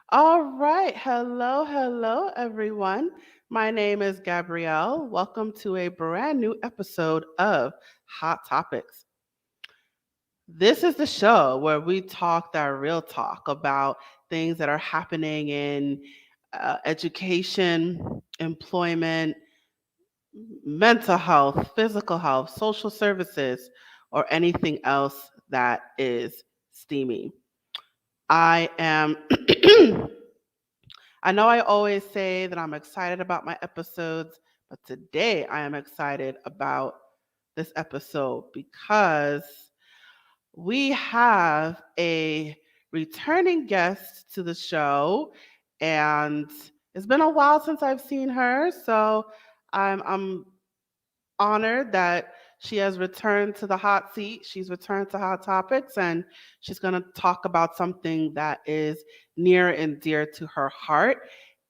All right. Hello, hello, everyone. My name is Gabrielle. Welcome to a brand new episode of Hot Topics. This is the show where we talk that real talk about things that are happening in education, employment, mental health, physical health, social services, or anything else that is steamy. I am I know I always say that I'm excited about my episodes, but today I am excited about this episode because we have a returning guest to the show, and it's been a while since I've seen her. So I'm honored that she has returned to the hot seat. She's returned to Hot Topics, and she's going to talk about something that is near and dear to her heart.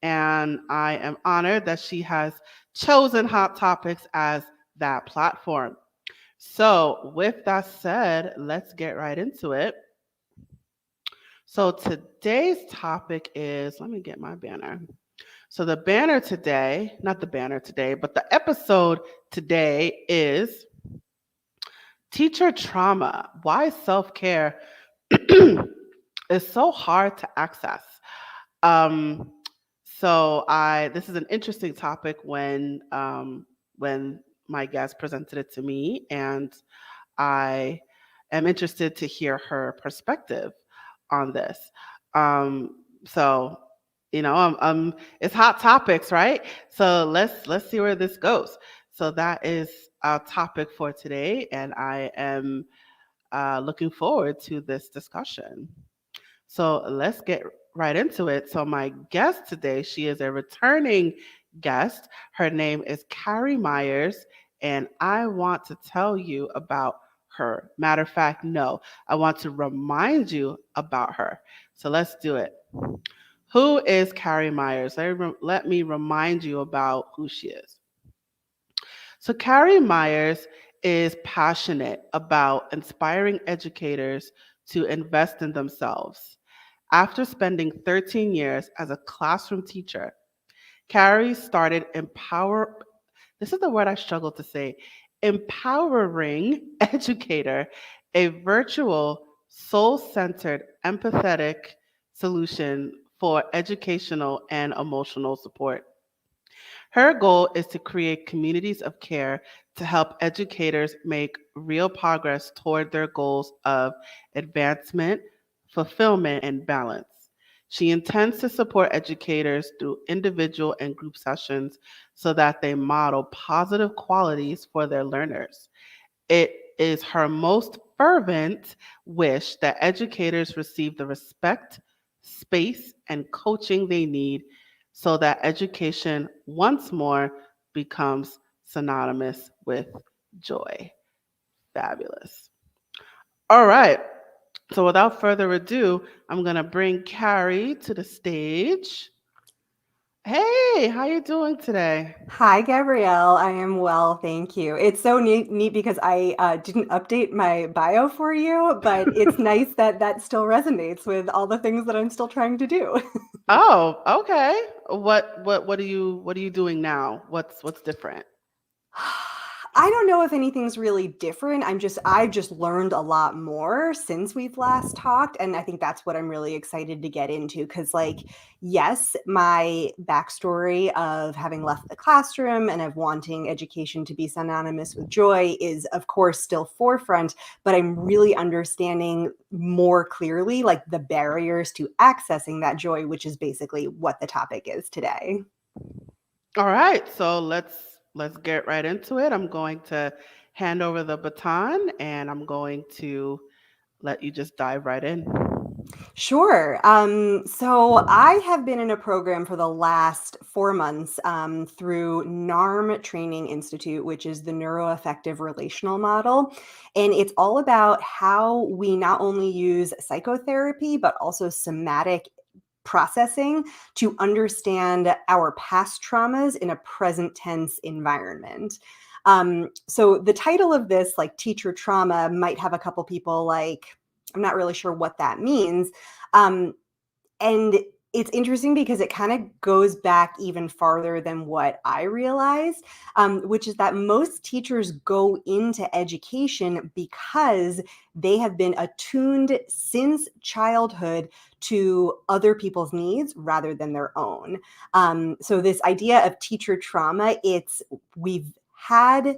And I am honored that she has chosen Hot Topics as that platform. So, with that said, let's get right into it. So, today's topic is let me get my banner. So, the banner today, not the banner today, but the episode today is teacher trauma. Why self care is so hard to access. Um, so this is an interesting topic when my guest presented it to me, and I am interested to hear her perspective on this. So it's hot topics, right? So let's see where this goes. So that is our topic for today, and I am looking forward to this discussion. So let's get right into it. So my guest today, she is a returning guest. Her name is Carrie Myers, and I want to tell you about her. Matter of fact, no, I want to remind you about her. So let's do it. Who is Carrie Myers? Let me remind you about who she is. So, Carrie Myers is passionate about inspiring educators to invest in themselves. After spending 13 years as a classroom teacher, Carrie started this is the word I struggle to say, empowering educator, a virtual, soul-centered, empathetic solution for educational and emotional support. Her goal is to create communities of care to help educators make real progress toward their goals of advancement, fulfillment, and balance. She intends to support educators through individual and group sessions so that they model positive qualities for their learners. It is her most fervent wish that educators receive the respect, space, and coaching they need so that education once more becomes synonymous with joy. Fabulous. All right. So without further ado, I'm going to bring Carrie to the stage. Hey, how you doing today? Hi, Gabrielle. I am well, thank you. It's so neat because I didn't update my bio for you, but it's nice that that still resonates with all the things that I'm still trying to do. Oh, okay. What are you doing now? What's different? I don't know if anything's really different. I've just learned a lot more since we've last talked, and I think that's what I'm really excited to get into because yes, my backstory of having left the classroom and of wanting education to be synonymous with joy is of course still forefront, but I'm really understanding more clearly the barriers to accessing that joy, which is basically what the topic is today. All right, so let's get right into it. I'm going to hand over the baton and I'm going to let you just dive right in. Sure. So I have been in a program for the last 4 months through NARM Training Institute, which is the Neuro-Effective Relational Model. And it's all about how we not only use psychotherapy, but also somatic processing to understand our past traumas in a present tense environment. So the title of this, teacher trauma, might have a couple people I'm not really sure what that means. Um, and It's interesting because it kind of goes back even farther than what I realized, which is that most teachers go into education because they have been attuned since childhood to other people's needs rather than their own. So this idea of teacher trauma, we've had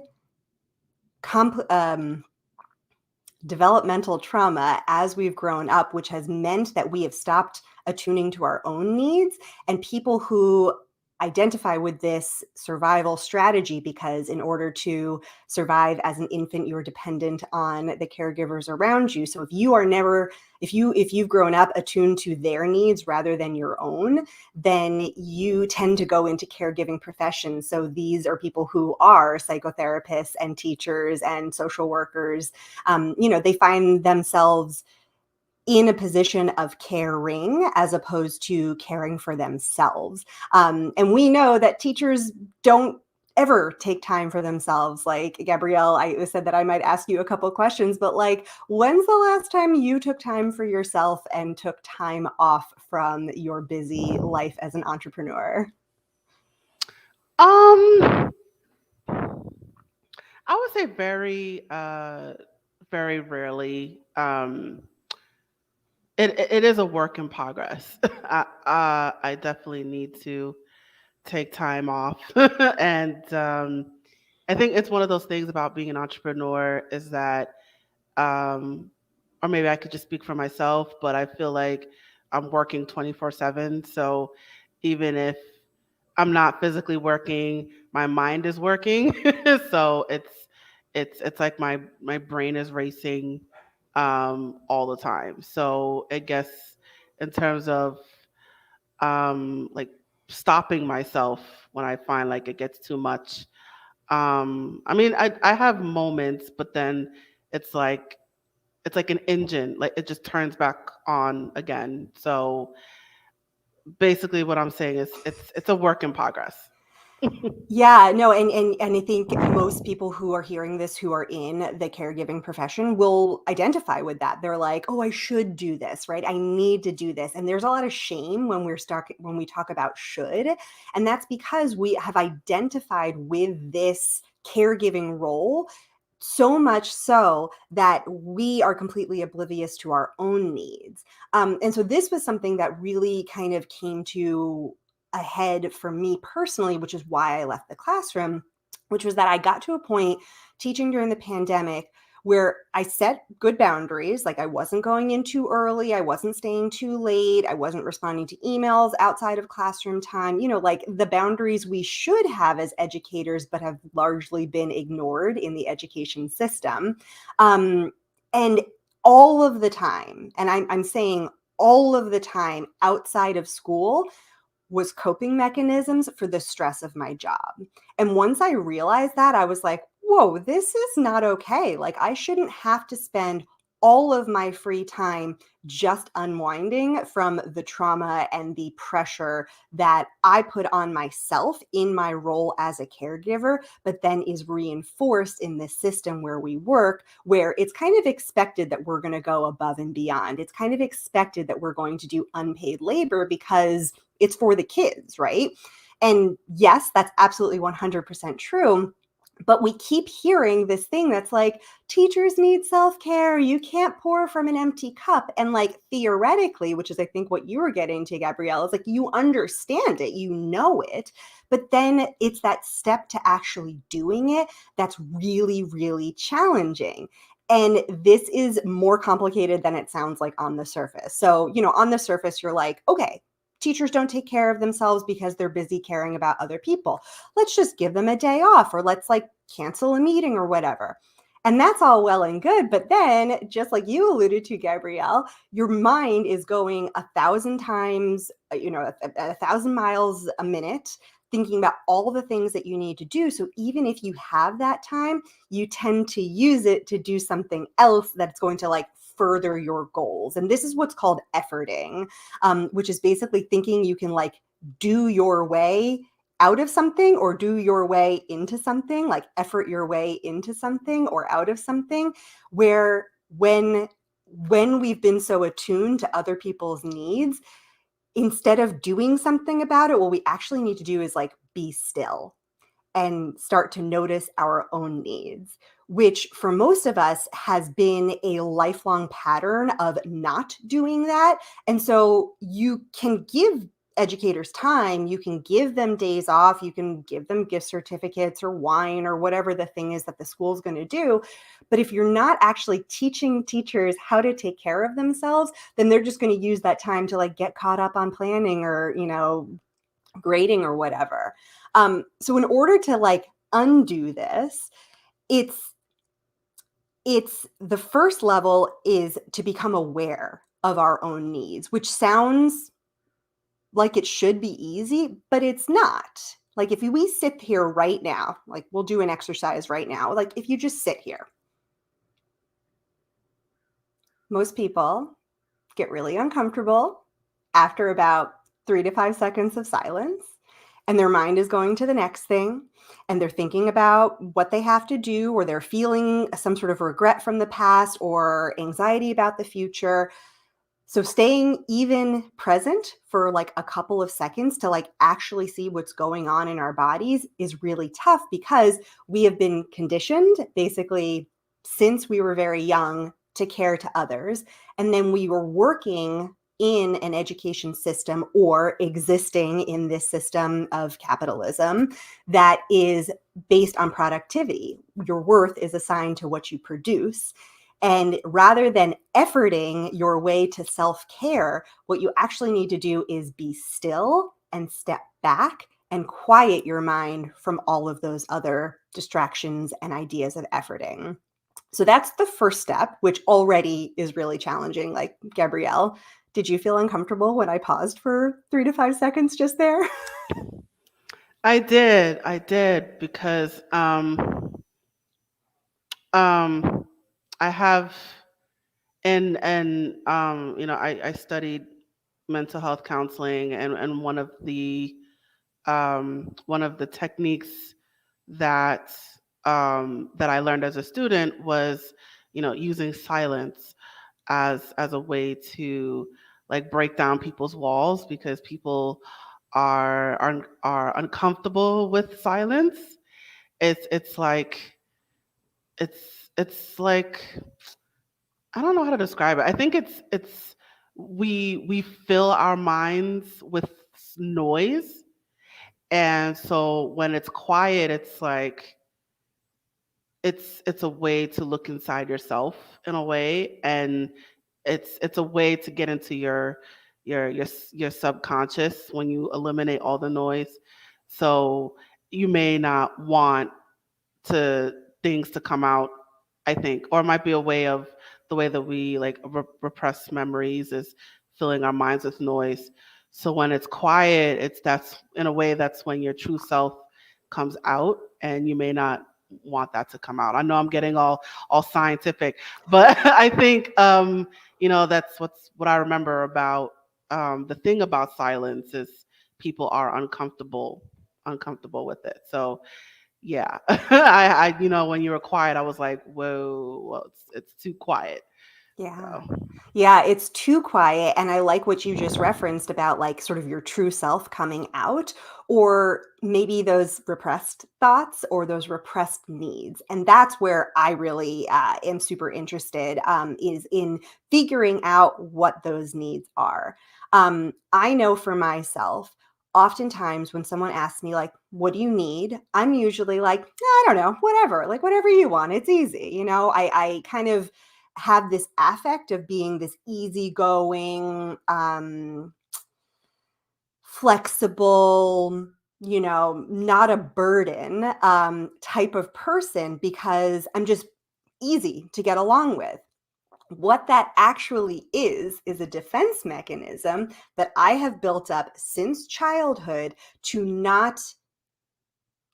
developmental trauma as we've grown up, which has meant that we have stopped attuning to our own needs. And people who identify with this survival strategy, because in order to survive as an infant, you're dependent on the caregivers around you. So if you've grown up attuned to their needs rather than your own, then you tend to go into caregiving professions. So these are people who are psychotherapists and teachers and social workers. They find themselves in a position of caring as opposed to caring for themselves. And we know that teachers don't ever take time for themselves. Like, Gabrielle, I said that I might ask you a couple questions, but like, when's the last time you took time for yourself and took time off from your busy life as an entrepreneur? Um, I would say very rarely. It is a work in progress. I definitely need to take time off, and I think it's one of those things about being an entrepreneur is that, um, or maybe I could just speak for myself, but I feel like I'm working 24/7. So even if I'm not physically working, my mind is working. So it's like my brain is racing all the time. So I guess in terms of like stopping myself when I find like it gets too much. I mean, I have moments, but then it's like it's like an engine, like it just turns back on again. So basically, what I'm saying is it's a work in progress. Yeah, no, and I think most people who are hearing this, who are in the caregiving profession, will identify with that. They're like, "Oh, I should do this, right? I need to do this." And there's a lot of shame when we talk about should, and that's because we have identified with this caregiving role so much so that we are completely oblivious to our own needs. And so this was something that really kind of came to a head for me personally, which is why I left the classroom, which was that I got to a point teaching during the pandemic where I set good boundaries. Like, I wasn't going in too early, I wasn't staying too late, I wasn't responding to emails outside of classroom time, like the boundaries we should have as educators, but have largely been ignored in the education system. Um, and all of the time, and I'm saying all of the time outside of school, was coping mechanisms for the stress of my job. And once I realized that, I was like, whoa, this is not okay. Like, I shouldn't have to spend all of my free time just unwinding from the trauma and the pressure that I put on myself in my role as a caregiver, but then is reinforced in this system where we work, where it's kind of expected that we're going to go above and beyond. It's kind of expected that we're going to do unpaid labor because it's for the kids, right? And yes, that's absolutely 100% true. But we keep hearing this thing that's like, teachers need self-care. You can't pour from an empty cup. And like, theoretically, which is I think what you were getting to, Gabrielle, is like, you understand it, you know it. But then it's that step to actually doing it that's really, really challenging. And this is more complicated than it sounds like on the surface. So, on the surface, you're like, okay, teachers don't take care of themselves because they're busy caring about other people. Let's just give them a day off, or let's like cancel a meeting or whatever. And that's all well and good. But then, just like you alluded to, Gabrielle, your mind is going 1,000 times, 1,000 miles a minute, thinking about all the things that you need to do. So even if you have that time, you tend to use it to do something else that's going to like further your goals. And this is what's called efforting, which is basically thinking you can like do your way out of something or do your way into something, like effort your way into something or out of something, where when we've been so attuned to other people's needs, instead of doing something about it, what we actually need to do is like be still and start to notice our own needs, which for most of us has been a lifelong pattern of not doing that. And so you can give educators time, you can give them days off, you can give them gift certificates or wine or whatever the thing is that the school's going to do. But if you're not actually teaching teachers how to take care of themselves, then they're just going to use that time to like get caught up on planning or, grading or whatever. So in order to like undo this, it's the first level is to become aware of our own needs, which sounds like it should be easy, but it's not. Like if we sit here right now, like we'll do an exercise right now, like if you just sit here, most people get really uncomfortable after about 3 to 5 seconds of silence, and their mind is going to the next thing, and they're thinking about what they have to do, or they're feeling some sort of regret from the past or anxiety about the future. So staying even present for like a couple of seconds to like actually see what's going on in our bodies is really tough, because we have been conditioned basically since we were very young to care to others. And then we were working in an education system or existing in this system of capitalism that is based on productivity. Your worth is assigned to what you produce. And rather than efforting your way to self-care, what you actually need to do is be still and step back and quiet your mind from all of those other distractions and ideas of efforting. So that's the first step, which already is really challenging. Like, Gabrielle, did you feel uncomfortable when I paused for 3 to 5 seconds just there? I did because um I have I studied mental health counseling, and one of the techniques that that I learned as a student was, using silence as a way to like break down people's walls, because people are uncomfortable with silence. It's like it's like, I don't know how to describe it. I think it's we fill our minds with noise, and so when it's quiet, it's like it's a way to look inside yourself in a way, and it's a way to get into your subconscious when you eliminate all the noise. So you may not want to things to come out, I think, or it might be a way of the way that we like repress memories is filling our minds with noise. So when it's quiet, that's in a way that's when your true self comes out, and you may not want that to come out. I know I'm getting all scientific, but I think that's what I remember about the thing about silence is people are uncomfortable with it. So yeah. When you were quiet, I was like, whoa, well, it's too quiet. Yeah. So Yeah, it's too quiet. And I like what you just referenced about like sort of your true self coming out, or maybe those repressed thoughts or those repressed needs. And that's where I really am super interested, is in figuring out what those needs are. I know for myself, oftentimes when someone asks me, like, what do you need? I'm usually like, I don't know, whatever, like whatever you want. It's easy. I kind of have this affect of being this easygoing, flexible, not a burden type of person, because I'm just easy to get along with. What that actually is a defense mechanism that I have built up since childhood to not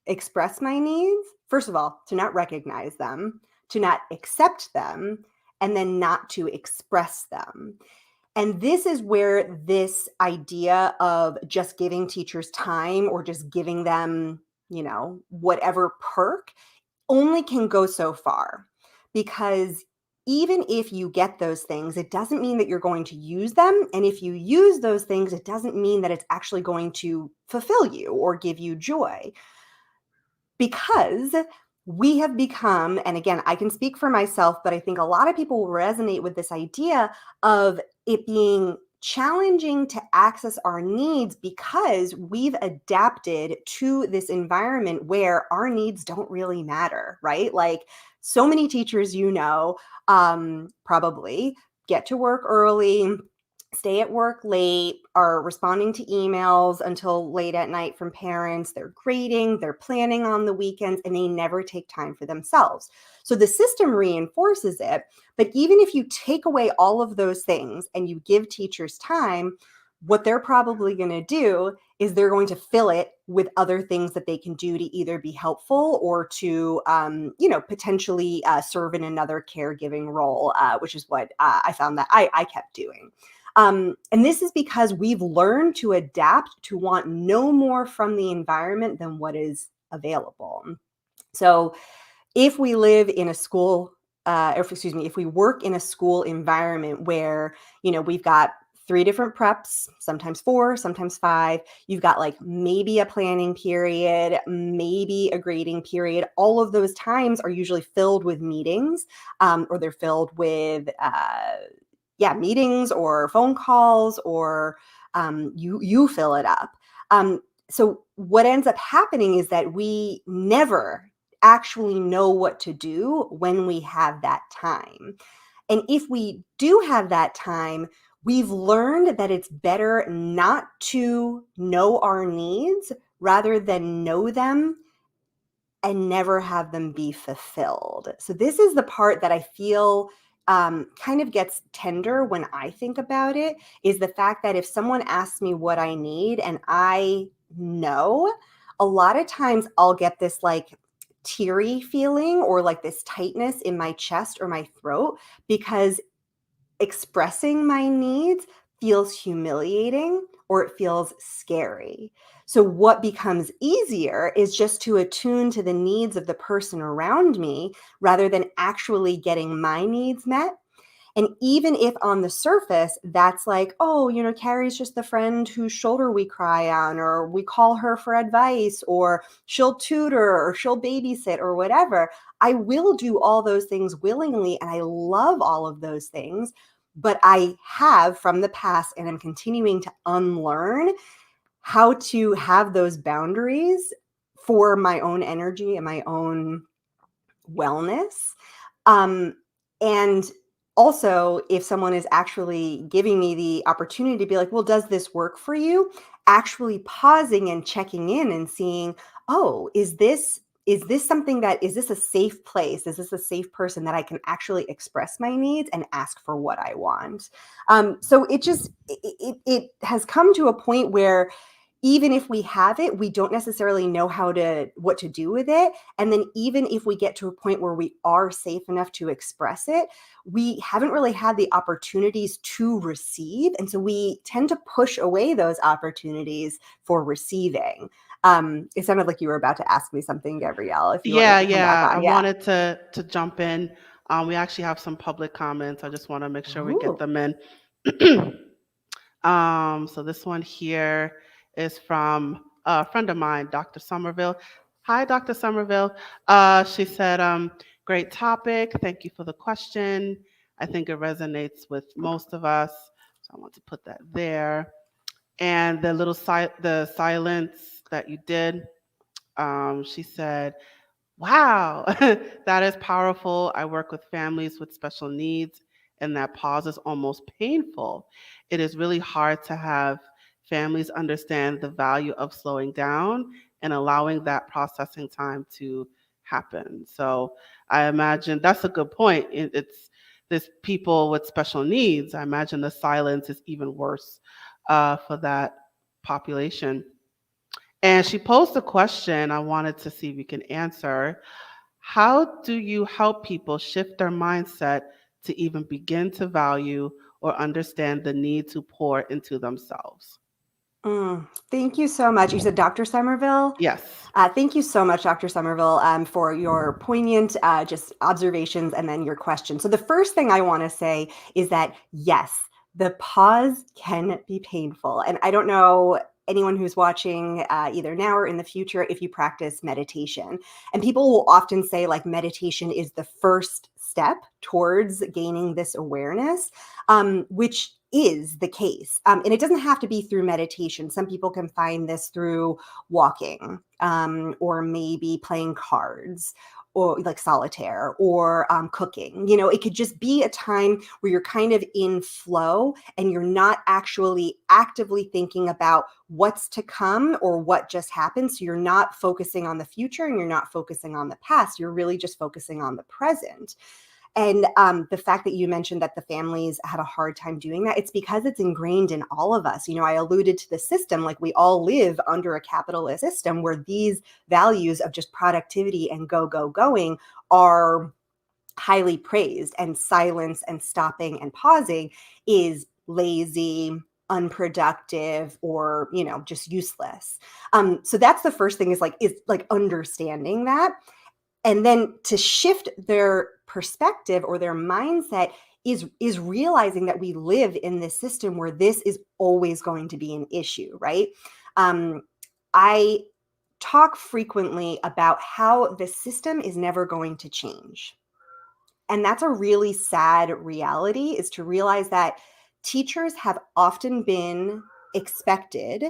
express my needs. First of all, to not recognize them, to not accept them, and then not to express them. And this is where this idea of just giving teachers time or just giving them, whatever perk only can go so far, because even if you get those things, it doesn't mean that you're going to use them. And if you use those things, it doesn't mean that it's actually going to fulfill you or give you joy. Because we have become, and again, I can speak for myself, but I think a lot of people will resonate with this idea of it being challenging to access our needs because we've adapted to this environment where our needs don't really matter, right? Like so many teachers, probably get to work early, stay at work late, are responding to emails until late at night from parents. They're grading, they're planning on the weekends, and they never take time for themselves. So the system reinforces it. But even if you take away all of those things and you give teachers time, what they're probably going to do is they're going to fill it with other things that they can do to either be helpful or to, potentially serve in another caregiving role, which is what I found that I kept doing. And this is because we've learned to adapt to want no more from the environment than what is available. So if we live in a school, if we work in a school environment where, we've got 3 different preps, sometimes 4, sometimes 5. You've got like maybe a planning period, maybe a grading period. All of those times are usually filled with meetings, or they're filled with, meetings or phone calls, or you fill it up. So what ends up happening is that we never actually know what to do when we have that time. And if we do have that time, we've learned that it's better not to know our needs rather than know them and never have them be fulfilled. So this is the part that I feel kind of gets tender when I think about it, is the fact that if someone asks me what I need and I know, a lot of times I'll get this like teary feeling or like this tightness in my chest or my throat because expressing my needs feels humiliating or it feels scary. So, what becomes easier is just to attune to the needs of the person around me rather than actually getting my needs met. And even if on the surface, that's like, oh, Carrie's just the friend whose shoulder we cry on, or we call her for advice, or she'll tutor, or she'll babysit, or whatever. I will do all those things willingly, and I love all of those things. But I have from the past, and I'm continuing to unlearn how to have those boundaries for my own energy and my own wellness. And also, if someone is actually giving me the opportunity to be like, well, does this work for you? Actually pausing and checking in and seeing, oh, is this something is this a safe place? Is this a safe person that I can actually express my needs and ask for what I want? So it has come to a point where even if we have it, we don't necessarily know what to do with it. And then even if we get to a point where we are safe enough to express it, we haven't really had the opportunities to receive. And so we tend to push away those opportunities for receiving. It sounded like you were about to ask me something, Gabrielle, if you wanted Yeah, to come back yeah. I on. Yeah. wanted to jump in. We actually have some public comments. I just want to make sure we get Ooh. them in. So this one here is from a friend of mine, Dr. Somerville. Hi, Dr. Somerville. She said, great topic. Thank you for the question. I think it resonates with most of us. So I want to put that there. And the silence that you did, she said, wow, that is powerful. I work with families with special needs, and that pause is almost painful. It is really hard to have families understand the value of slowing down and allowing that processing time to happen. So I imagine that's a good point. It's this people with special needs. I imagine the silence is even worse for that population. And she posed a question I wanted to see if you can answer. How do you help people shift their mindset to even begin to value or understand the need to pour into themselves? Thank you so much. You said Dr. Somerville? Yes. Thank you so much, Dr. Somerville, for your poignant just observations and then your question. So the first thing I want to say is that, yes, the pause can be painful. And I don't know anyone who's watching either now or in the future if you practice meditation. And people will often say like meditation is the first step towards gaining this awareness, which is the case. And it doesn't have to be through meditation. Some people can find this through walking, or maybe playing cards, or like solitaire, or cooking. It could just be a time where you're kind of in flow and you're not actually actively thinking about what's to come or what just happened. So you're not focusing on the future and you're not focusing on the past. You're really just focusing on the present. And the fact that you mentioned that the families had a hard time doing that, it's because it's ingrained in all of us. I alluded to the system, like we all live under a capitalist system where these values of just productivity and going are highly praised, and silence and stopping and pausing is lazy, unproductive, or just useless. So that's the first thing, is like understanding that. And then to shift their perspective or their mindset is realizing that we live in this system where this is always going to be an issue, right? I talk frequently about how the system is never going to change. And that's a really sad reality, is to realize that teachers have often been expected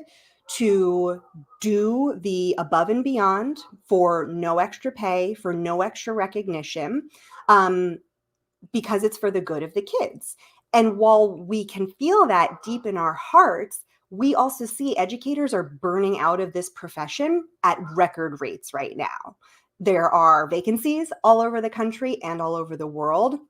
to do the above and beyond for no extra pay, for no extra recognition, because it's for the good of the kids. And while we can feel that deep in our hearts, we also see educators are burning out of this profession at record rates right now. There are vacancies all over the country and all over the world.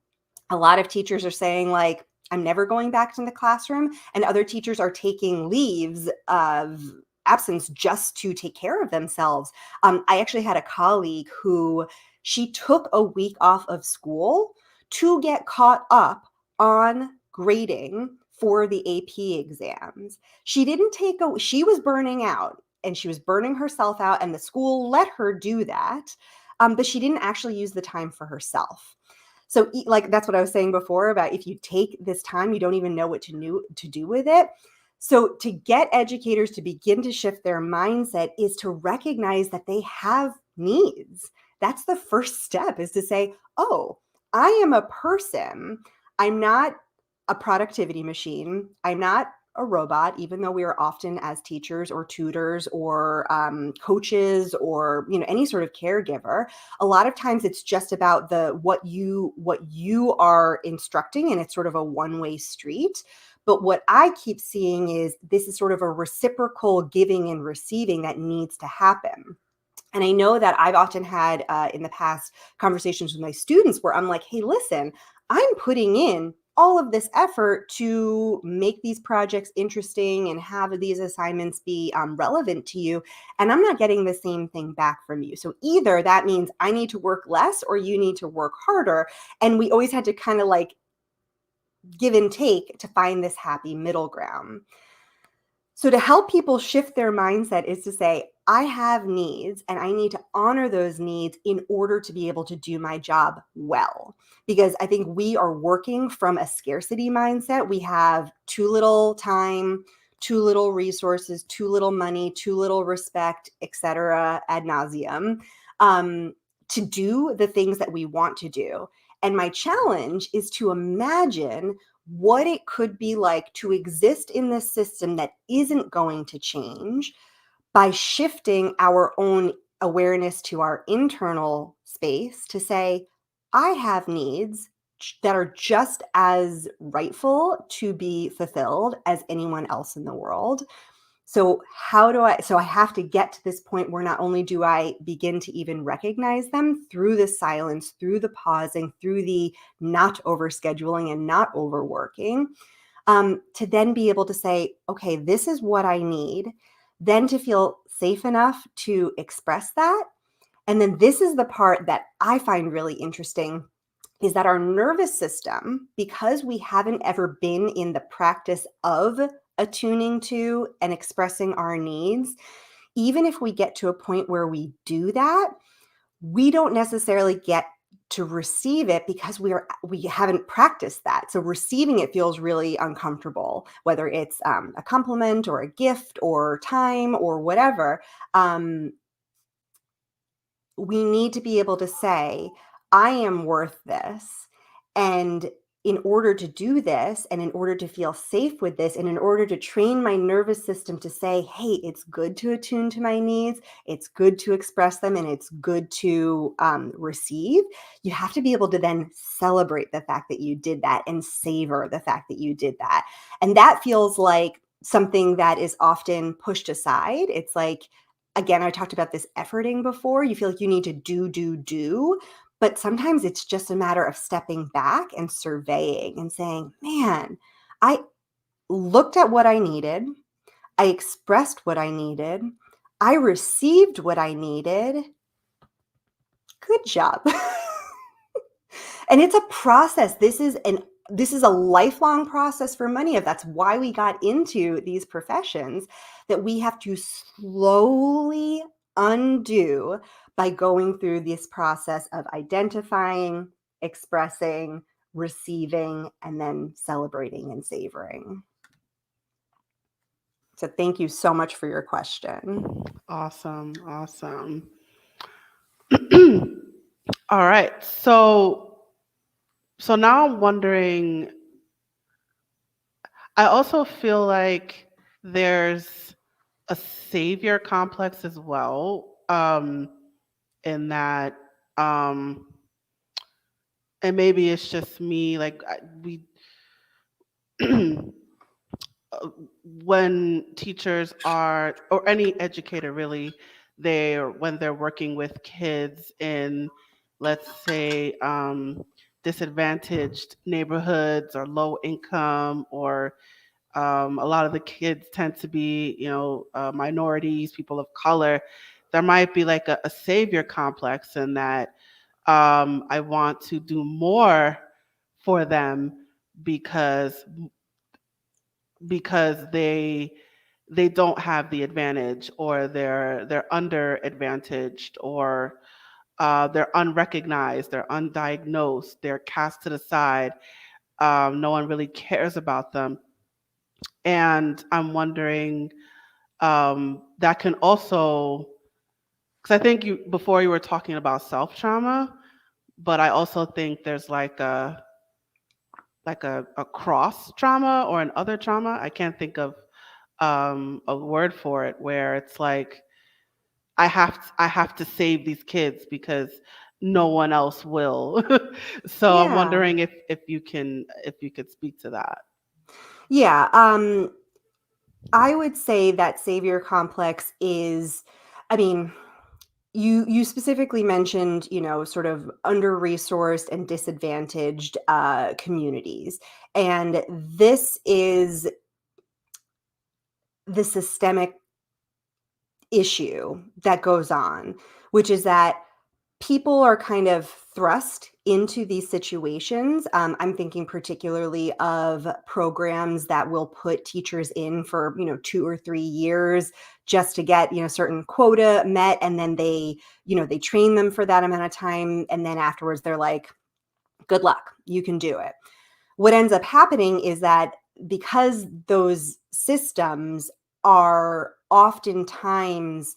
A lot of teachers are saying, like, I'm never going back to the classroom. And other teachers are taking leaves of absence just to take care of themselves. I actually had a colleague who she took a week off of school to get caught up on grading for the AP exams. She was burning out and she was burning herself out, and the school let her do that. But she didn't actually use the time for herself. So like, that's what I was saying before about if you take this time, you don't even know what to do with it. So to get educators to begin to shift their mindset is to recognize that they have needs. That's the first step, is to say, oh, I am a person. I'm not a productivity machine. I'm not a robot, even though we are often, as teachers or tutors or coaches or any sort of caregiver, a lot of times it's just about what you are instructing, and it's sort of a one-way street. But what I keep seeing is this is sort of a reciprocal giving and receiving that needs to happen. And I know that I've often had in the past conversations with my students where I'm like, hey, listen, I'm putting in all of this effort to make these projects interesting and have these assignments be relevant to you. And I'm not getting the same thing back from you. So either that means I need to work less or you need to work harder. And we always had to kind of like give and take to find this happy middle ground. So to help people shift their mindset is to say, I have needs and I need to honor those needs in order to be able to do my job well. Because I think we are working from a scarcity mindset. We have too little time, too little resources, too little money, too little respect, etc., ad nauseum, to do the things that we want to do. And my challenge is to imagine what it could be like to exist in this system that isn't going to change, by shifting our own awareness to our internal space to say, I have needs that are just as rightful to be fulfilled as anyone else in the world. So I have to get to this point where not only do I begin to even recognize them through the silence, through the pausing, through the not overscheduling and not overworking, to then be able to say, okay, this is what I need, then to feel safe enough to express that. And then this is the part that I find really interesting, is that our nervous system, because we haven't ever been in the practice of attuning to and expressing our needs, even if we get to a point where we do that, we don't necessarily get to receive it because we haven't practiced that. So receiving it feels really uncomfortable, whether it's a compliment or a gift or time or whatever. We need to be able to say, I am worth this. And in order to do this, and in order to feel safe with this, and in order to train my nervous system to say, hey, it's good to attune to my needs, it's good to express them, and it's good to receive, you have to be able to then celebrate the fact that you did that and savor the fact that you did that. And that feels like something that is often pushed aside. It's like, again, I talked about this efforting before. You feel like you need to do. But sometimes it's just a matter of stepping back and surveying and saying, man, I looked at what I needed. I expressed what I needed. I received what I needed. Good job. And it's a process. This is a lifelong process for many of. That's why we got into these professions, that we have to slowly undo by going through this process of identifying, expressing, receiving, and then celebrating and savoring. So thank you so much for your question. Awesome. Awesome. All right. So now I'm wondering, I also feel like there's a savior complex as well, in that, um, and maybe it's just me, like we, when teachers are, or any educator really, when they're working with kids in, let's say, disadvantaged neighborhoods or low income, or a lot of the kids tend to be, minorities, people of color. There might be like a savior complex in that, I want to do more for them because they don't have the advantage, or they're under advantaged, or they're unrecognized, they're undiagnosed, they're cast to the side. No one really cares about them. And I'm wondering, that can also, because I think before you were talking about self trauma, but I also think there's like a cross trauma or an other trauma. I can't think of a word for it, where it's like I have to save these kids because no one else will. So I'm Yeah. wondering if you could speak to that. Yeah. I would say that savior complex is, I mean, you specifically mentioned, sort of under-resourced and disadvantaged communities. And this is the systemic issue that goes on, which is that people are kind of thrust into these situations. I'm thinking particularly of programs that will put teachers in for 2 or 3 years just to get certain quota met, and then they train them for that amount of time, and then afterwards they're like, "Good luck, you can do it." What ends up happening is that because those systems are oftentimes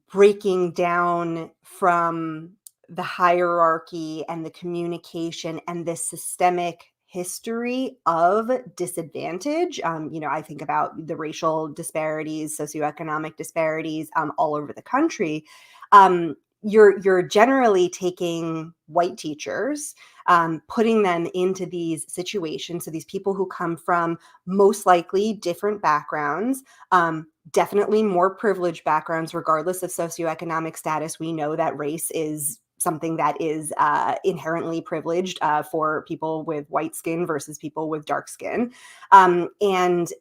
breaking down from the hierarchy and the communication and the systemic history of disadvantage. I think about the racial disparities, socioeconomic disparities all over the country. You're generally taking white teachers, putting them into these situations. So these people who come from most likely different backgrounds, definitely more privileged backgrounds, regardless of socioeconomic status. We know that race is something that is inherently privileged for people with white skin versus people with dark skin. And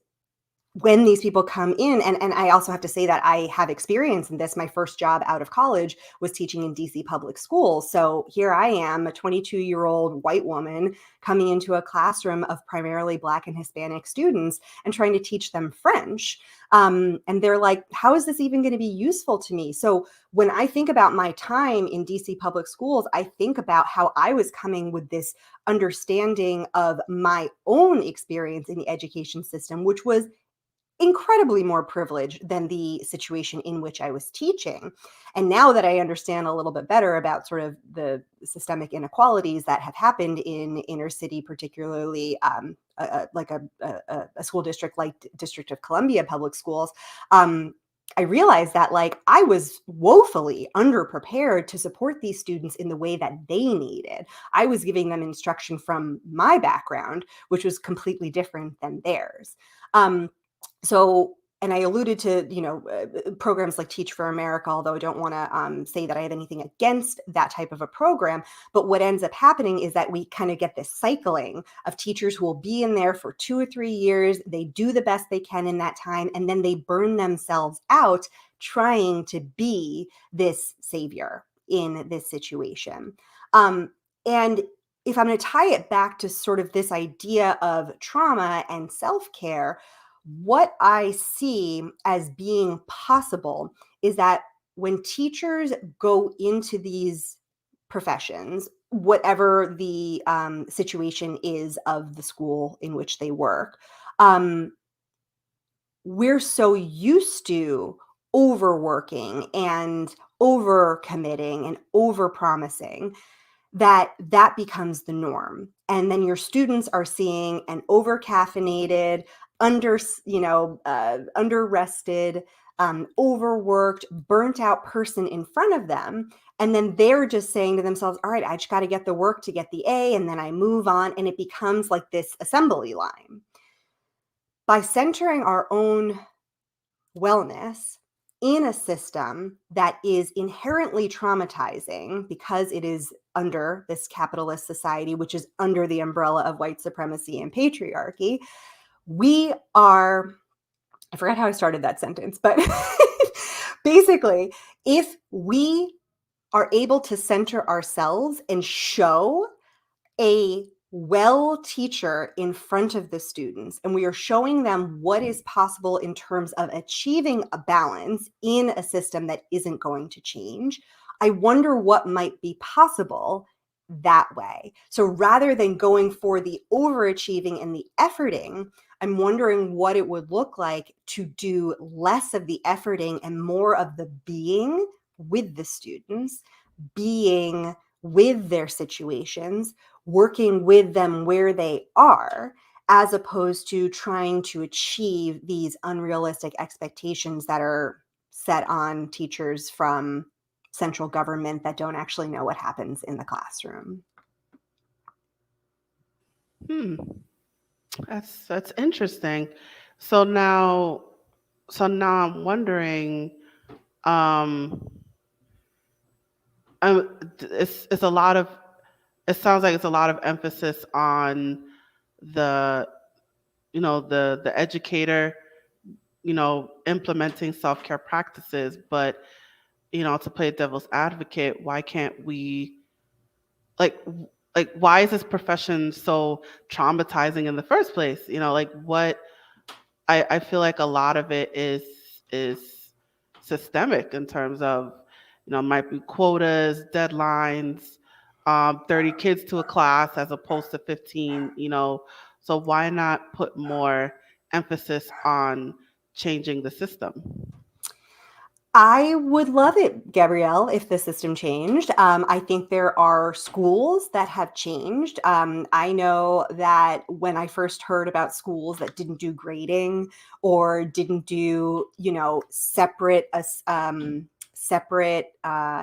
when these people come in, and I also have to say that I have experience in this. My first job out of college was teaching in DC public schools. So here I am, a 22-year-old white woman coming into a classroom of primarily Black and Hispanic students and trying to teach them French. And they're like, how is this even going to be useful to me? So when I think about my time in DC public schools, I think about how I was coming with this understanding of my own experience in the education system, which was incredibly more privileged than the situation in which I was teaching. And now that I understand a little bit better about sort of the systemic inequalities that have happened in inner city, particularly like a school district like District of Columbia public schools, I realized that like I was woefully underprepared to support these students in the way that they needed. I was giving them instruction from my background, which was completely different than theirs. So, and I alluded to, programs like Teach for America, although I don't want to say that I have anything against that type of a program. But what ends up happening is that we kind of get this cycling of teachers who will be in there for 2 or 3 years. They do the best they can in that time, and then they burn themselves out trying to be this savior in this situation. And if I'm going to tie it back to sort of this idea of trauma and self-care, what I see as being possible is that when teachers go into these professions, whatever the situation is of the school in which they work, um, we're so used to overworking and overcommitting and overpromising that becomes the norm. And then your students are seeing an over-caffeinated, under-rested, overworked, burnt out person in front of them. And then they're just saying to themselves, all right, I just got to get the work to get the A, and then I move on. And it becomes like this assembly line. By centering our own wellness in a system that is inherently traumatizing because it is under this capitalist society, which is under the umbrella of white supremacy and patriarchy, we are, I forgot how I started that sentence, but basically, if we are able to center ourselves and show a well teacher in front of the students, and we are showing them what is possible in terms of achieving a balance in a system that isn't going to change, I wonder what might be possible that way. So rather than going for the overachieving and the efforting, I'm wondering what it would look like to do less of the efforting and more of the being with the students, being with their situations, working with them where they are, as opposed to trying to achieve these unrealistic expectations that are set on teachers from central government that don't actually know what happens in the classroom. Hmm. That's interesting. So now, I'm wondering, um, it's a lot of, it sounds like it's a lot of emphasis on the, the educator, implementing self-care practices, but, to play devil's advocate, why can't we, like, why is this profession so traumatizing in the first place? Like what, I feel like a lot of it is systemic in terms of, might be quotas, deadlines, 30 kids to a class as opposed to 15, so why not put more emphasis on changing the system? I would love it, Gabrielle, if the system changed. I think there are schools that have changed. I know that when I first heard about schools that didn't do grading or didn't do, separate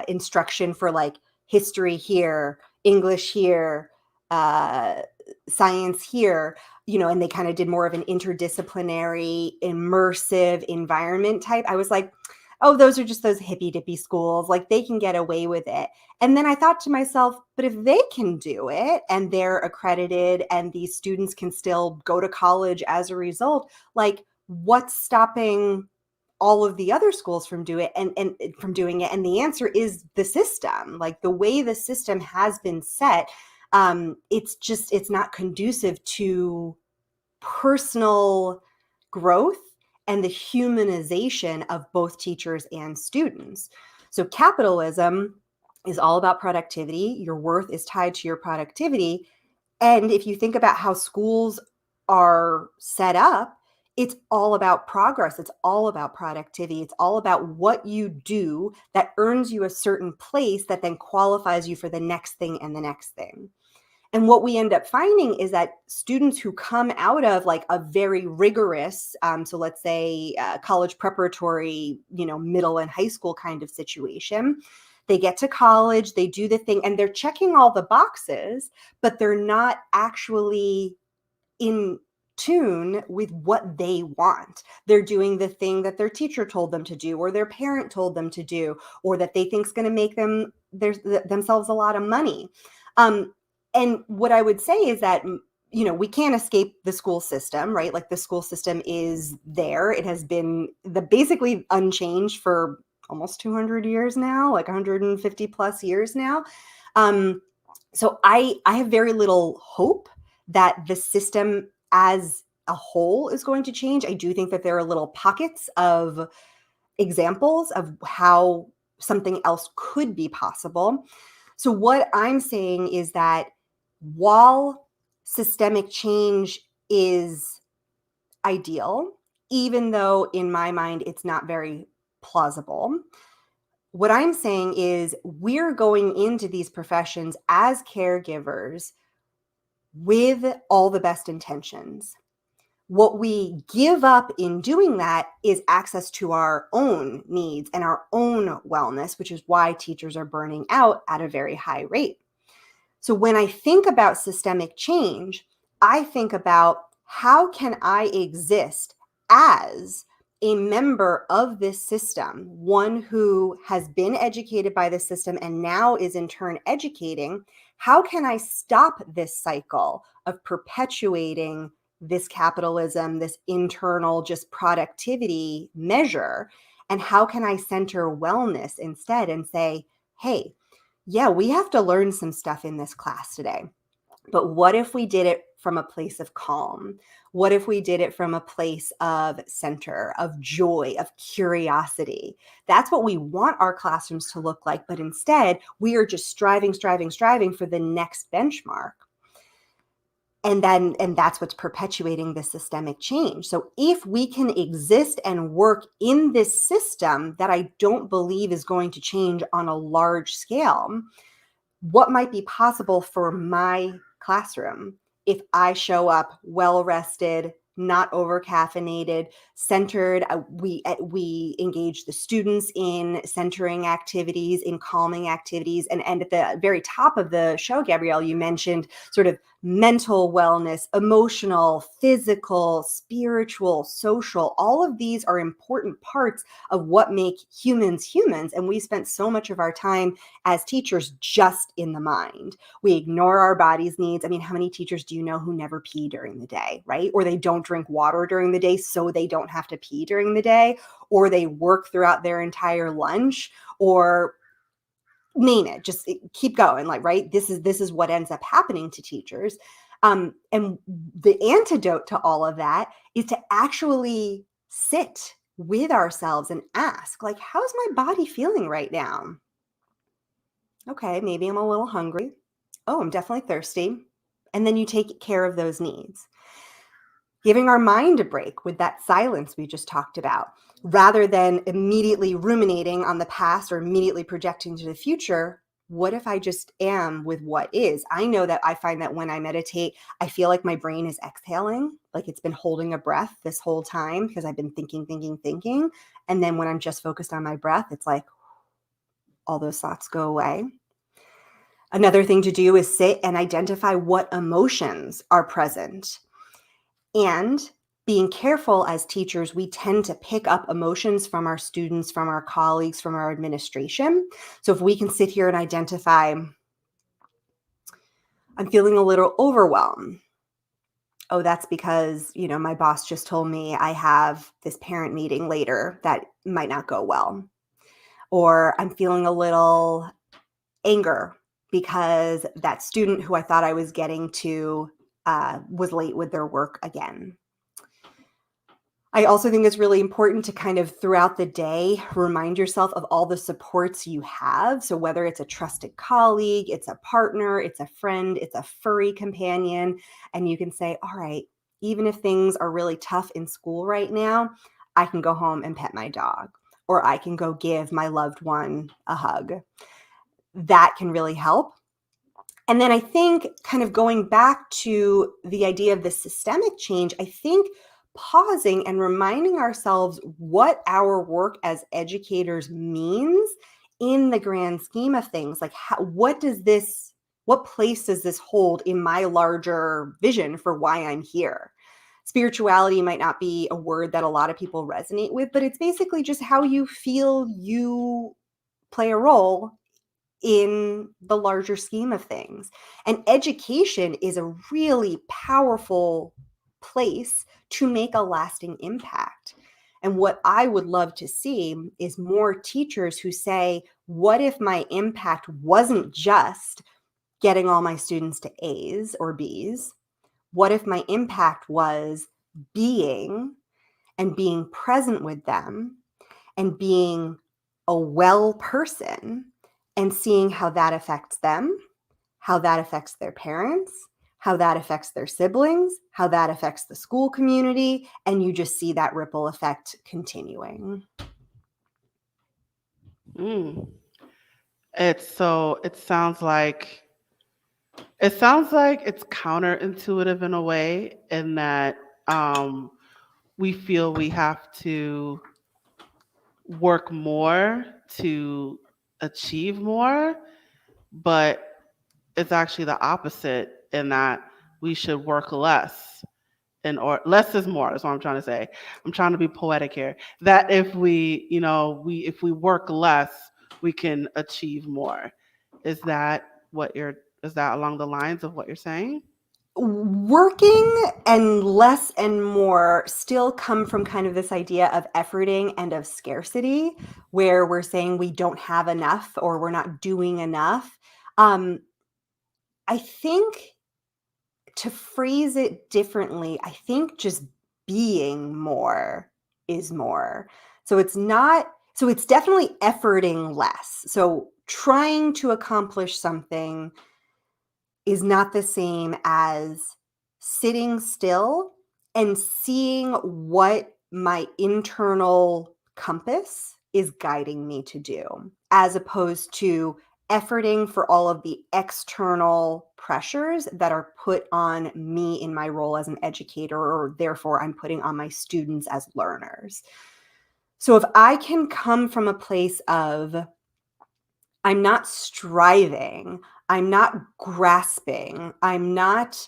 instruction for like history here, English here, uh, science here, and they kind of did more of an interdisciplinary, immersive environment type. I was like, oh, those are just those hippy dippy schools. Like they can get away with it. And then I thought to myself, but if they can do it and they're accredited and these students can still go to college as a result, like What's stopping all of the other schools from doing it and from doing it? And the answer is the system. Like the way the system has been set, it's not conducive to personal growth and the humanization of both teachers and students. So capitalism is all about productivity. Your worth is tied to your productivity. And if you think about how schools are set up, it's all about progress. It's all about productivity. It's all about what you do that earns you a certain place that then qualifies you for the next thing and the next thing. And what we end up finding is that students who come out of like a very rigorous, so let's say college preparatory, middle and high school kind of situation, they get to college, they do the thing, and they're checking all the boxes, but they're not actually in tune with what they want. They're doing the thing that their teacher told them to do, or their parent told them to do, or that they think is going to make themselves a lot of money. And what I would say is that, we can't escape the school system, right? Like the school system is there. It has been basically unchanged for almost 200 years now, like 150 plus years now. So I have very little hope that the system as a whole is going to change. I do think that there are little pockets of examples of how something else could be possible. So what I'm saying is that while systemic change is ideal, even though in my mind it's not very plausible, what I'm saying is we're going into these professions as caregivers with all the best intentions. What we give up in doing that is access to our own needs and our own wellness, which is why teachers are burning out at a very high rate. So when I think about systemic change, I think about how can I exist as a member of this system, one who has been educated by the system and now is in turn educating. How can I stop this cycle of perpetuating this capitalism, this internal just productivity measure? And how can I center wellness instead and say, hey, yeah, we have to learn some stuff in this class today. But what if we did it from a place of calm? What if we did it from a place of center, of joy, of curiosity? That's what we want our classrooms to look like. But instead, we are just striving for the next benchmark. And that's what's perpetuating the systemic change. So if we can exist and work in this system that I don't believe is going to change on a large scale, what might be possible for my classroom if I show up well rested, not over caffeinated, centered? We engage the students in centering activities, in calming activities, and at the very top of the show, Gabrielle, you mentioned sort of mental wellness, emotional, physical, spiritual, social. All of these are important parts of what make humans humans, and we spent so much of our time as teachers just in the mind. We ignore our body's needs. I mean, how many teachers do you know who never pee during the day, right? Or they don't drink water during the day so they don't have to pee during the day, or they work throughout their entire lunch, or name it, just keep going, like, right? This is what ends up happening to teachers. And the antidote to all of that is to actually sit with ourselves and ask, like, how's my body feeling right now? Okay, maybe I'm a little hungry. Oh, I'm definitely thirsty. And then you take care of those needs. Giving our mind a break with that silence we just talked about, rather than immediately ruminating on the past or immediately projecting to the future. What if I just am with what is? I know that I find that when I meditate, I feel like my brain is exhaling, like it's been holding a breath this whole time because I've been thinking. And then when I'm just focused on my breath, it's like all those thoughts go away. Another thing to do is sit and identify what emotions are present. And being careful as teachers, we tend to pick up emotions from our students, from our colleagues, from our administration. So if we can sit here and identify, I'm feeling a little overwhelmed. Oh, that's because, my boss just told me I have this parent meeting later that might not go well. Or I'm feeling a little anger because that student who I thought I was getting to was late with their work again. I also think it's really important to kind of throughout the day remind yourself of all the supports you have. So whether it's a trusted colleague, it's a partner, it's a friend, it's a furry companion, and you can say, all right, even if things are really tough in school right now, I can go home and pet my dog, or I can go give my loved one a hug. That can really help. And then I think kind of going back to the idea of the systemic change, I think pausing and reminding ourselves what our work as educators means in the grand scheme of things. Like, what place does this hold in my larger vision for why I'm here? Spirituality might not be a word that a lot of people resonate with, but it's basically just how you feel you play a role in the larger scheme of things. And education is a really powerful place to make a lasting impact. And what I would love to see is more teachers who say, what if my impact wasn't just getting all my students to A's or B's? What if my impact was being and being present with them and being a well person and seeing how that affects them, how that affects their parents, how that affects their siblings, how that affects the school community, and you just see that ripple effect continuing. Mm. It sounds like it's counterintuitive in a way, in that um, we feel we have to work more to achieve more, but it's actually the opposite, in that we should work less, or less is more. That's what I'm trying to say. I'm trying to be poetic here. That if if we work less, we can achieve more. Is that is that along the lines of what you're saying? Working and less and more still come from kind of this idea of efforting and of scarcity, where we're saying we don't have enough or we're not doing enough. I think to phrase it differently, I think just being more is more. So it's definitely efforting less. So trying to accomplish something is not the same as sitting still and seeing what my internal compass is guiding me to do, as opposed to efforting for all of the external pressures that are put on me in my role as an educator, or therefore I'm putting on my students as learners. So if I can come from a place of, I'm not striving, I'm not grasping, I'm not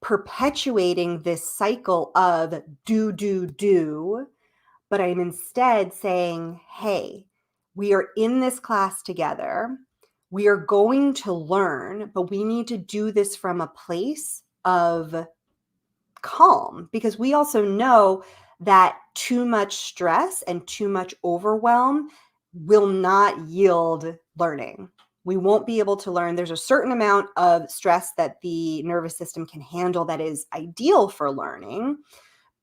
perpetuating this cycle of do, but I'm instead saying, hey, we are in this class together. We are going to learn, but we need to do this from a place of calm, because we also know that too much stress and too much overwhelm will not yield learning. We won't be able to learn. There's a certain amount of stress that the nervous system can handle that is ideal for learning.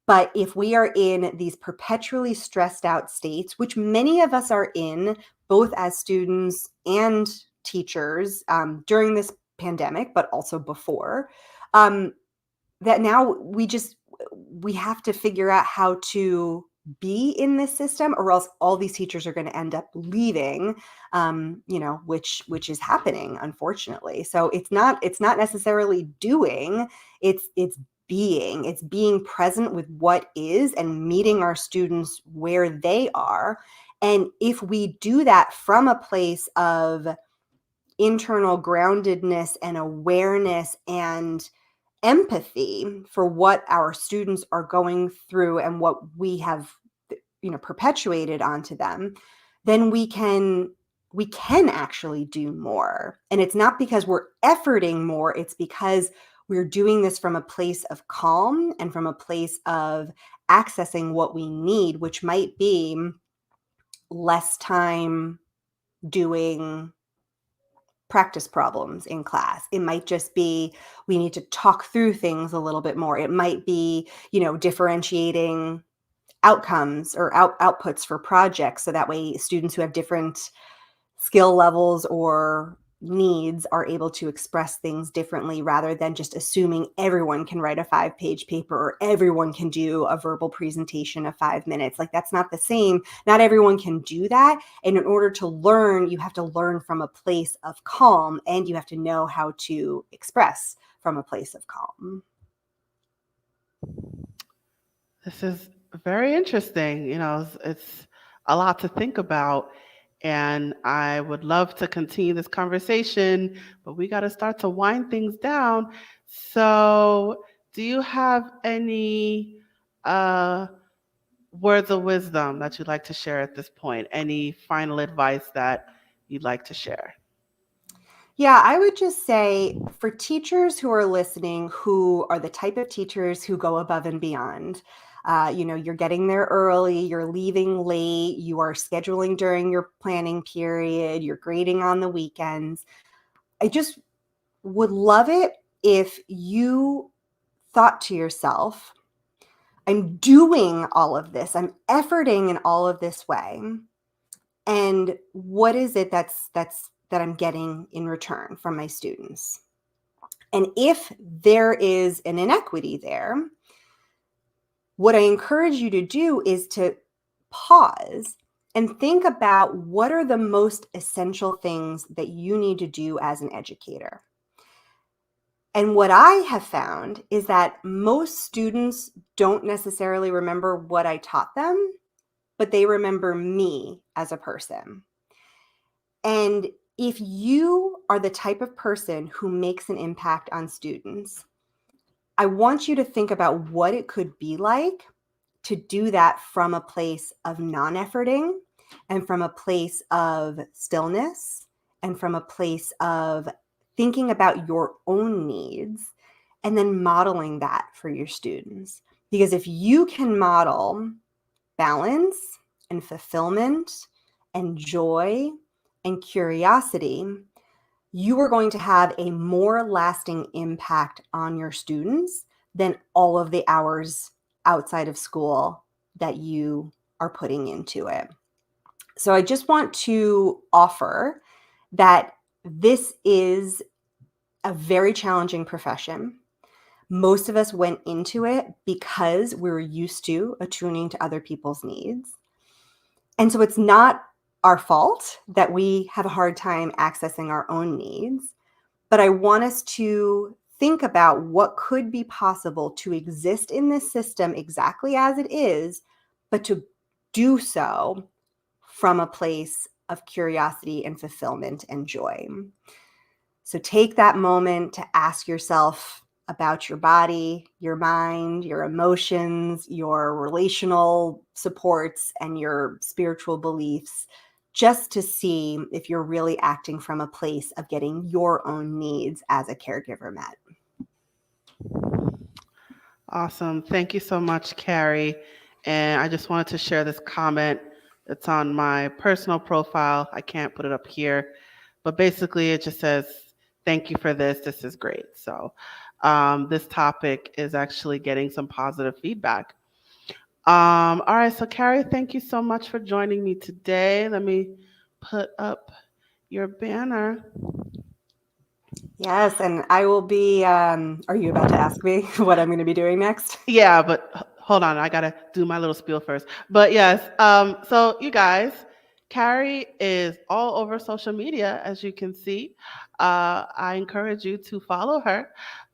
But if we are in these perpetually stressed out states, which many of us are in, both as students and teachers during this pandemic, but also before, that now we have to figure out how to be in this system, or else all these teachers are going to end up leaving, which is happening, unfortunately. So it's not necessarily doing, it's being present with what is and meeting our students where they are. And if we do that from a place of internal groundedness and awareness and empathy for what our students are going through and what we have perpetuated onto them, then we can actually do more. And it's not because we're efforting more, it's because We're doing this from a place of calm and from a place of accessing what we need, which might be less time doing practice problems in class. It might just be we need to talk through things a little bit more. It might be, differentiating outcomes or outputs for projects, so that way students who have different skill levels or needs are able to express things differently, rather than just assuming everyone can write a 5-page paper or everyone can do a verbal presentation of 5 minutes. Like, that's not the same. Not everyone can do that. And in order to learn, you have to learn from a place of calm, and you have to know how to express from a place of calm. This is very interesting. It's a lot to think about. And I would love to continue this conversation, but we got to start to wind things down. So, do you have any uh, words of wisdom that you'd like to share at this point? Any final advice that you'd like to share? Yeah, I would just say for teachers who are listening, who are the type of teachers who go above and beyond, you're getting there early, you're leaving late, you are scheduling during your planning period, you're grading on the weekends. I just would love it if you thought to yourself, I'm doing all of this, I'm efforting in all of this way. And what is it that I'm getting in return from my students? And if there is an inequity there, what I encourage you to do is to pause and think about what are the most essential things that you need to do as an educator. And what I have found is that most students don't necessarily remember what I taught them, but they remember me as a person. And if you are the type of person who makes an impact on students, I want you to think about what it could be like to do that from a place of non-efforting and from a place of stillness and from a place of thinking about your own needs and then modeling that for your students. Because if you can model balance and fulfillment and joy and curiosity, you are going to have a more lasting impact on your students than all of the hours outside of school that you are putting into it. So I just want to offer that this is a very challenging profession. Most of us went into it because we were used to attuning to other people's needs. And so it's not our fault that we have a hard time accessing our own needs. But I want us to think about what could be possible to exist in this system exactly as it is, but to do so from a place of curiosity and fulfillment and joy. So take that moment to ask yourself about your body, your mind, your emotions, your relational supports, and your spiritual beliefs, just to see if you're really acting from a place of getting your own needs as a caregiver met. Awesome. Thank you so much, Carrie. And I just wanted to share this comment. It's on my personal profile. I can't put it up here, but basically it just says, "Thank you for this. This is great." So this topic is actually getting some positive feedback. All right. So, Carrie, thank you so much for joining me today. Let me put up your banner. Yes, and I will be. Are you about to ask me what I'm going to be doing next? Yeah, but hold on, I gotta do my little spiel first. But yes, so you guys, Carrie is all over social media, as you can see. I encourage you to follow her.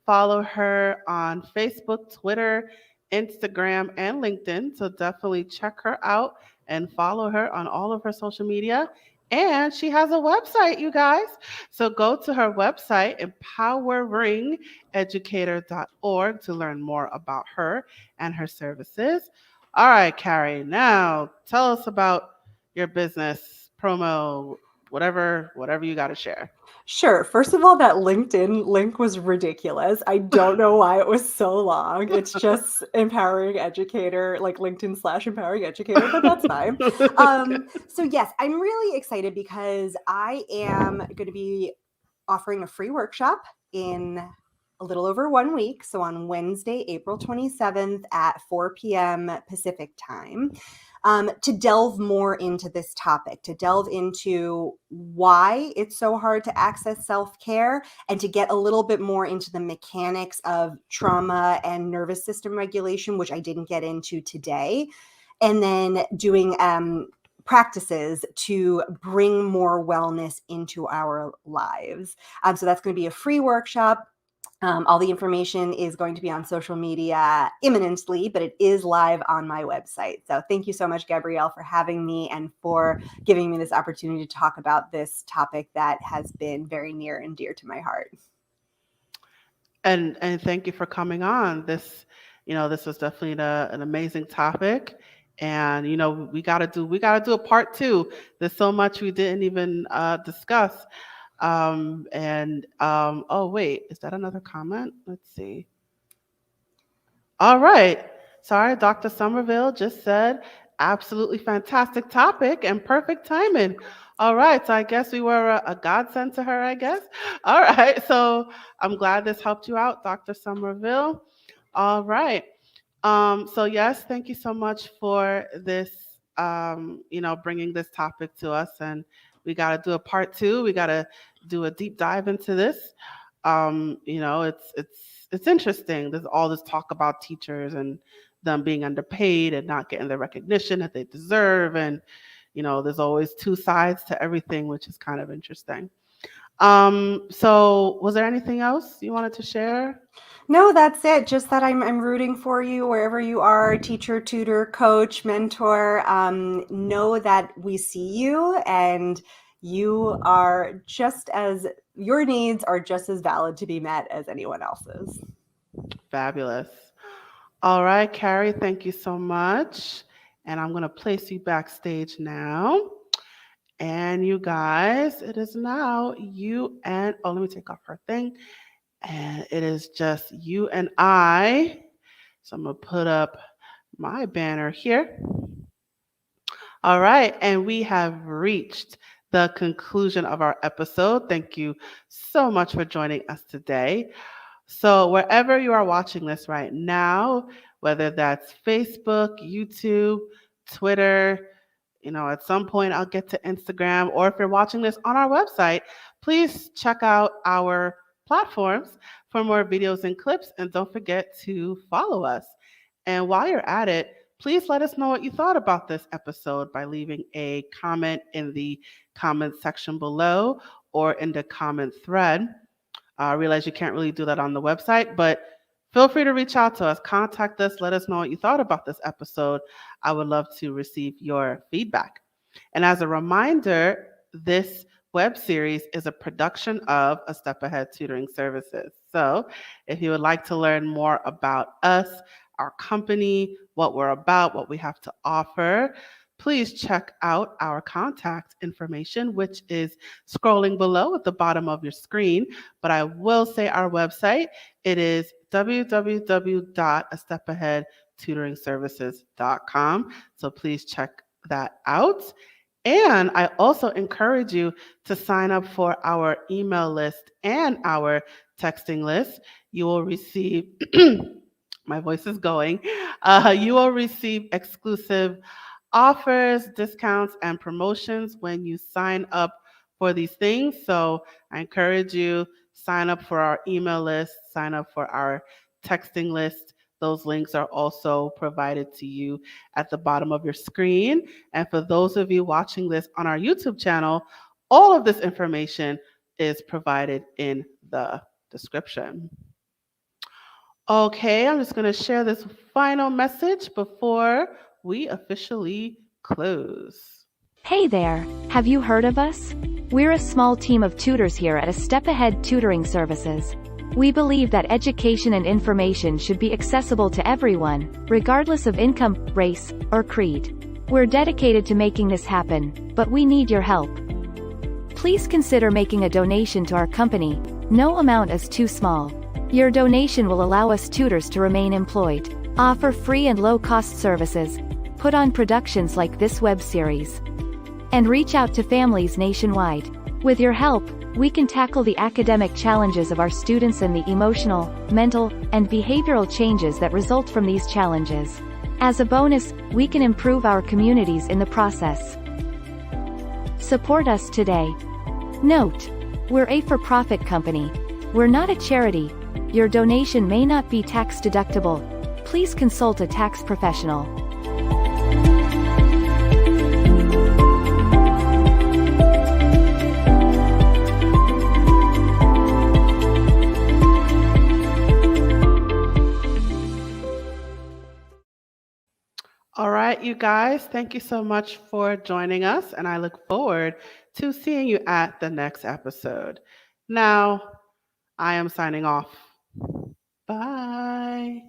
Follow her on Facebook, Twitter, Instagram, and LinkedIn. So definitely check her out and follow her on all of her social media. And she has a website, you guys. So go to her website, empoweringeducator.org, to learn more about her and her services. All right, Carrie, now tell us about your business promo. whatever you got to share. Sure. First of all, that LinkedIn link was ridiculous. I don't know why it was so long. It's just empowering educator, like LinkedIn/empowering educator, but that's fine. Okay. So yes, I'm really excited because I am going to be offering a free workshop in a little over 1 week. So on Wednesday, April 27th at 4 p.m. Pacific time, to delve more into this topic, to delve into why it's so hard to access self-care, and to get a little bit more into the mechanics of trauma and nervous system regulation, which I didn't get into today. And then doing practices to bring more wellness into our lives. So that's going to be a free workshop. All the information is going to be on social media imminently, but it is live on my website. So thank you so much, Gabrielle, for having me and for giving me this opportunity to talk about this topic that has been very near and dear to my heart. And thank you for coming on. This was definitely an amazing topic. And we got to do a part 2. There's so much we didn't even discuss. Oh wait, is that another comment? Let's see. All right. Sorry, Dr. Somerville just said absolutely fantastic topic and perfect timing. All right. So I guess we were a godsend to her, I guess. All right. So I'm glad this helped you out, Dr. Somerville. All right. So yes, thank you so much for this, bringing this topic to us. And we got to do a part 2. We got to do a deep dive into this. It's interesting. There's all this talk about teachers and them being underpaid and not getting the recognition that they deserve. And, there's always 2 sides to everything, which is kind of interesting. So was there anything else you wanted to share? No, that's it. Just that I'm rooting for you wherever you are, teacher, tutor, coach, mentor. Know that we see you, and your needs are just as valid to be met as anyone else's. Fabulous. All right, Carrie, thank you so much. And I'm going to place you backstage now. And you guys, it is now you and, let me take off her thing. And it is just you and I. So I'm going to put up my banner here. All right. And we have reached the conclusion of our episode. Thank you so much for joining us today. So wherever you are watching this right now, whether that's Facebook, YouTube, Twitter, at some point I'll get to Instagram, or if you're watching this on our website, please check out our platforms for more videos and clips, and don't forget to follow us. And while you're at it, please let us know what you thought about this episode by leaving a comment in the comment section below or in the comment thread. I realize you can't really do that on the website, but feel free to reach out to us, contact us, let us know what you thought about this episode. I would love to receive your feedback. And as a reminder, this web series is a production of A Step Ahead Tutoring Services. So if you would like to learn more about us, our company, what we're about, what we have to offer, please check out our contact information, which is scrolling below at the bottom of your screen. But I will say our website, it is www.astepaheadtutoringservices.com. So please check that out. And I also encourage you to sign up for our email list and our texting list. You will receive, my voice is going, you will receive exclusive offers, discounts, and promotions when you sign up for these things. So I encourage you, sign up for our email list, sign up for our texting list. Those links are also provided to you at the bottom of your screen. And for those of you watching this on our YouTube channel, all of this information is provided in the description. Okay, I'm just going to share this final message before we officially close. Hey there, have you heard of us? We're a small team of tutors here at A Step Ahead Tutoring Services. We believe that education and information should be accessible to everyone, regardless of income, race, or creed. We're dedicated to making this happen, but we need your help. please consider making a donation to our company. No amount is too small. Your donation will allow us tutors to remain employed, offer free and low-cost services, put on productions like this web series, and reach out to families nationwide. With your help, we can tackle the academic challenges of our students and the emotional, mental, and behavioral changes that result from these challenges. As a bonus, we can improve our communities in the process. Support us today. Note: we're a for-profit company. We're not a charity. Your donation may not be tax deductible. Please consult a tax professional. All right, you guys, thank you so much for joining us, and I look forward to seeing you at the next episode. Now, I am signing off. Bye.